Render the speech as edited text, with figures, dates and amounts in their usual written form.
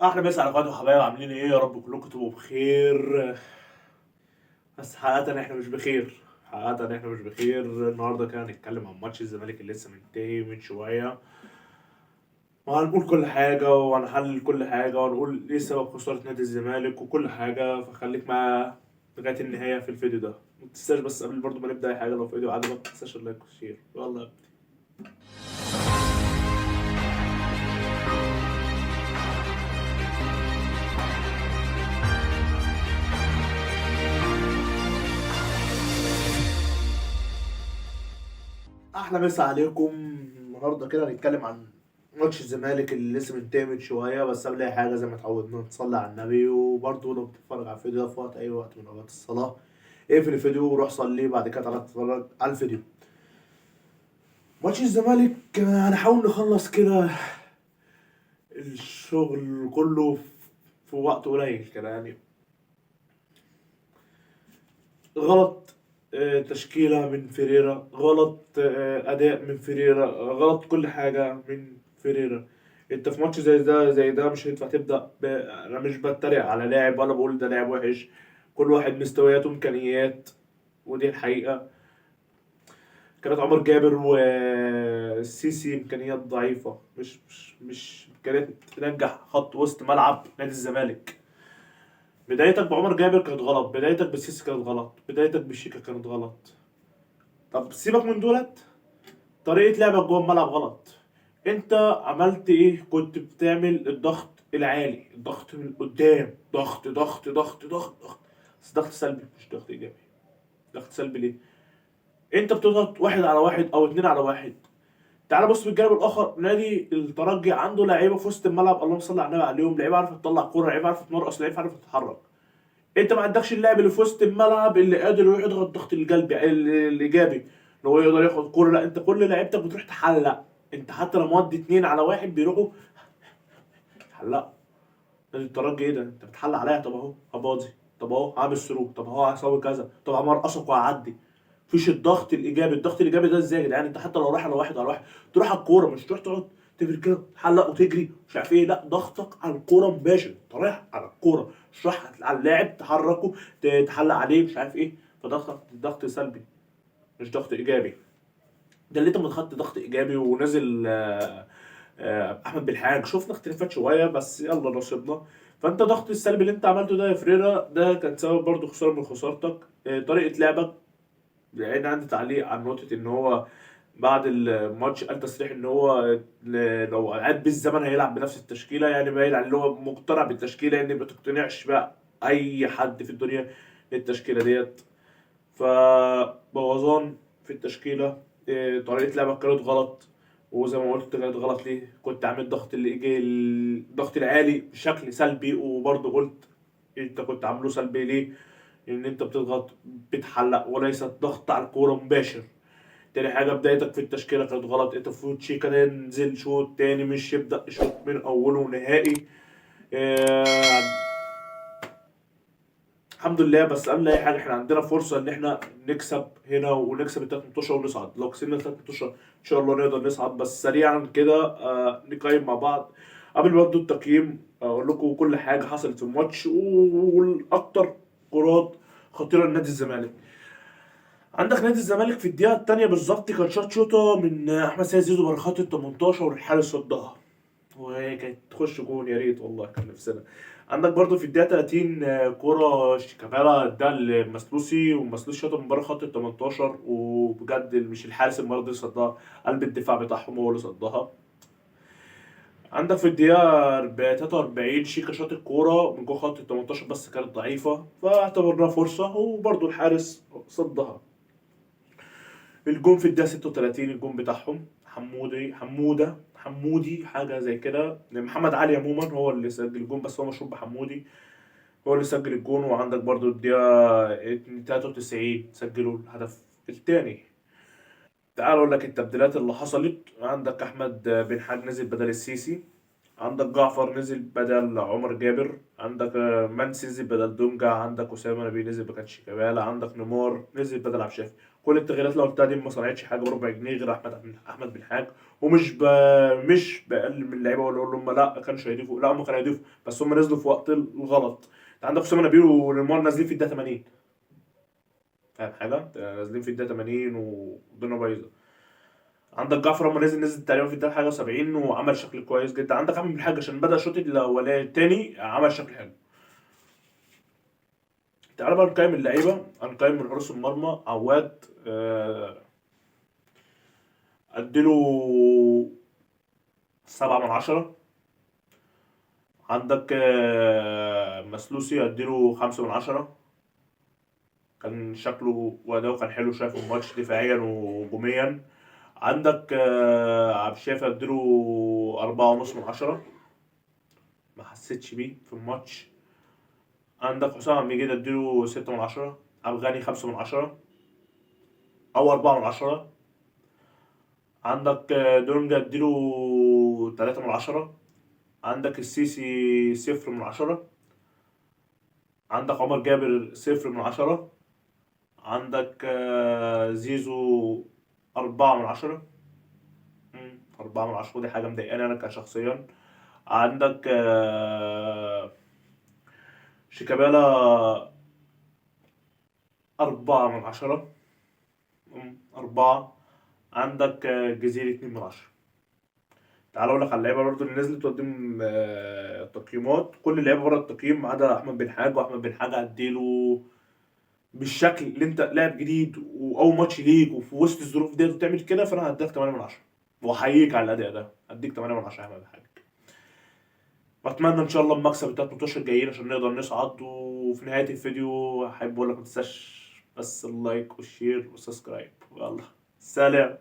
احلى مسا على اخواتي وحبايبي، عاملين ايه؟ يا رب كلكم تبقوا بخير. بس حقيقة احنا مش بخير. حقيقة احنا مش بخير. النهارده كده هنتكلم عن ماتش الزمالك اللي لسه منتهي من شوية، وهنقول كل حاجة وهنحلل كل حاجة وهنقول ايه سبب خسارة نادي الزمالك وكل حاجة. فخليك معايا لغاية النهاية في الفيديو ده. متنساش بس قبل برضه ما نبدأ أي حاجة، لو فيديو عجبك متنساش اللايك والشير. يلا ابدأ. احلى مسا عليكم. النهارده كده هنتكلم عن ماتش الزمالك اللي لسه منتهي من شويه. بس قبل اي حاجه زي ما اتعودنا نصلي على النبي، وبرضه لو بتتفرج على الفيديو ده في وقت اي وقت من اوقات الصلاه اقفل الفيديو وروح صلي، بعد كده تعالى تتفرج على الفيديو. ماتش الزمالك هنحاول نخلص كده الشغل كله في وقت قليل كده يعني. غلط تشكيلة من فيريرا، غلط أداء من فيريرا، غلط كل حاجة من فيريرا. انت في ماتش زي ده مش هينفع تبدأ انا مش بتريق على لاعب ولا بقول ده لاعب وحش. كل واحد مستوياته امكانيات، ودي الحقيقة. كانت عمر جابر والسيسي امكانيات ضعيفة، مش امكانيات تنجح خط وسط ملعب نادي الزمالك. بدايتك بعمر جابر كانت غلط، بدايتك بالسيسي كانت غلط، بدايتك بالشيكا كانت غلط. طب سيبك من دولت، طريقة لعبك جوه الملعب غلط. انت عملت ايه؟ كنت بتعمل الضغط العالي، الضغط من قدام، ضغط ضغط ضغط ضغط ضغط، بس ضغط سلبي مش ضغط ايجابي. ضغط سلبي ليه؟ انت بتضغط واحد على واحد او اتنين على واحد. تعال بص بالجانب الاخر، نادي الترجي عنده لعيبه في وسط الملعب، اللهم صل على النبي عليهم، لعيبه عارفه تطلع كوره، لعيبه عارفه تمرقص، لعيبه عارفه تتحرك. انت ما عندكش اللاعب اللي في وسط الملعب اللي قادر يروح يضغط الضغط الايجابي، اللي هو يقدر ياخد كوره. لا، انت كل لعيبتك بتروح تحلق. انت حتى لما ودي اتنين على واحد بيروحوا حلق. نادي الترجي ايه ده؟ انت بتحلق عليا؟ طب اهو هباظي، طب اهو هعمل سلوك، طب اهو هسوي كذا، طب همرقصك وهعدي. مفيش الضغط الايجابي. الضغط الايجابي ده ازاي يا جدعان؟ انت حتى لو رايح على واحد على واحد تروح على الكوره، مش تروح تقعد تفرق كده تحلق وتجري مش عارف ايه. لا، ضغطك على الكوره مباشر، انت رايح على الكوره مش رايح على اللاعب تحركه تحلق عليه مش عارف ايه. فضغطك ضغط سلبي مش ضغط ايجابي. ده اللي انت من خدت ضغط ايجابي ونزل احمد بالحاج. شفنا اختلافات شويه بس يلا نصيبنا. فانت ضغط السلبي اللي انت عملته ده يا فريرا ده كان سبب برضه خساره من خسارتك. طريقه لعبك، لان عندي تعليق عن نقطه ان هو بعد الماتش قال تصريح ان هو لو عاد بالزمن هيلعب بنفس التشكيله. يعني باين على ان هو مقتنع بالتشكيله، يعني ما تقتنعش بقى اي حد في الدنيا التشكيله ديت. فبوظان في التشكيله. طريقه لعبك كانت غلط، وزي ما قلت كانت غلط ليه؟ كنت عامل ضغط اللي يجي الضغط العالي بشكل سلبي، وبرضه قلت انت كنت عامله سلبي ليه؟ ان انت بتضغط بتحلق وليس ضغط على الكوره مباشر. تاني حاجة، بدايتك في التشكيلة كانت غلط. انت المفروض شيكا ينزل شوط تاني، مش يبدأ شوط من أوله نهائي. آه الحمد لله. بس قبل أي حاجة احنا عندنا فرصة إن احنا نكسب هنا ونكسب التلات متوشة ونصعد. لو كسبنا التلات متوشة إن شاء الله نقدر نصعد. بس سريعا كده نقيم مع بعض قبل ما نبدأ التقييم. أقول لكم كل حاجة حصلت في الماتش والأكتر كرات خطيرة لنادي الزمالك. عندك نادي الزمالك في الدقيقة التانية بالظبط كان شاط شوطة من أحمد سيد زيزو برخات ال 18 والحارس صدها، وهي كانت تخش جون. يا ريت والله كان نفسنا. عندك برضو في الدقيقة 30 كورة شيكابالا ده المسلوسي، والمسلوسي شاطها من بره خط ال 18، وبجد مش الحارس المرة دي صدها، قلب الدفاع بتاعهم هو اللي صدها. عندك في الدقيقة 43 شيكا شاط الكورة من جوه خط ال 18 بس كانت ضعيفة، فاعتبرناها فرصة وبرضو الحارس صدها. الجون في الدقيقة 36 الجون بتاعهم حمودي حاجة زي كده. محمد علي عموما هو اللي سجل الجون، بس هو مشهور بحمودي. هو اللي سجل الجون. وعندك برضو الدقيقة 93 سجلوا الهدف الثاني. تعال اقول لك التبديلات اللي حصلت. عندك احمد بن حاج نزل بدل السيسي، عندك جعفر نزل بدل عمر جابر، عندك منسي نزل بدل دونجا، عندك اسامه نبي نزل مكان شيكابالا، عندك نيمار نزل بدل عبد الشافي. كل التغييرات اللي قلتها دي ما صنعتش حاجه بربع جنيه غير احمد بن حاج. مش بقلل من اللعيبه ولا اقول لهم لا كانش هيضيفوا، لا هم كانوا هيضيفوا بس هم نزلوا في وقت الغلط. انت عندك اسامه نبيل ونيمار نازلين في الدقيقه 80، فاهم حاجه؟ نازلين في الدقيقه 80 والدنيا بايظه. عندك جعفر لما نزل تقريبا في الدقيقه حاجه 70 وعمل شكل كويس جدا. عندك عامل بالحاج عشان بدا الشوط الاولاني الثاني عمل شكل حلو. تعالى بقى نقيم اللعيبه. هنقيم من حراس المرمى. عواد اديله 7/10. عندك مسلوسي اديله 5/10. كان شكله وأداؤه كان حلو شايف الماتش دفاعيا وهجوميا. عندك عبد الشافي اديله 4.5/10. ما حسيتش بيه في الماتش. عندك حسام عبد المجيد اديله 6/10. عبد الغني 5/10 أو 4/10. عندك دونجا اديله 3/10. عندك السيسي 0/10. عندك عمر جابر 0/10. عندك زيزو 4/10. 4/10 ودي حاجة مضايقاني أنا كشخصيا. عندك شيكابالا 4/10. 4. عندك جزيري 2/10. تعال أقول لك على اللعيبة برضه اللي نزلت وقدم تقييمات. كل اللعيبة بره التقييم ما عدا أحمد بن حاج. وأحمد بن حاج هديله بالشكل اللي أنت لاعب جديد وأول ماتش ليك وفي وسط الظروف ديت وتعمل كده، فأنا هديك 8/10 وأحييك على الأداء ده. أديك 8/10 يا أحمد بن حاج. بتمنى ان شاء الله المكسب التلات ماتشات الجايين عشان نقدر نصعد. وفي نهاية الفيديو احب اقول لك متنساش بس اللايك والشير والسبسكرايب. يلا سلام.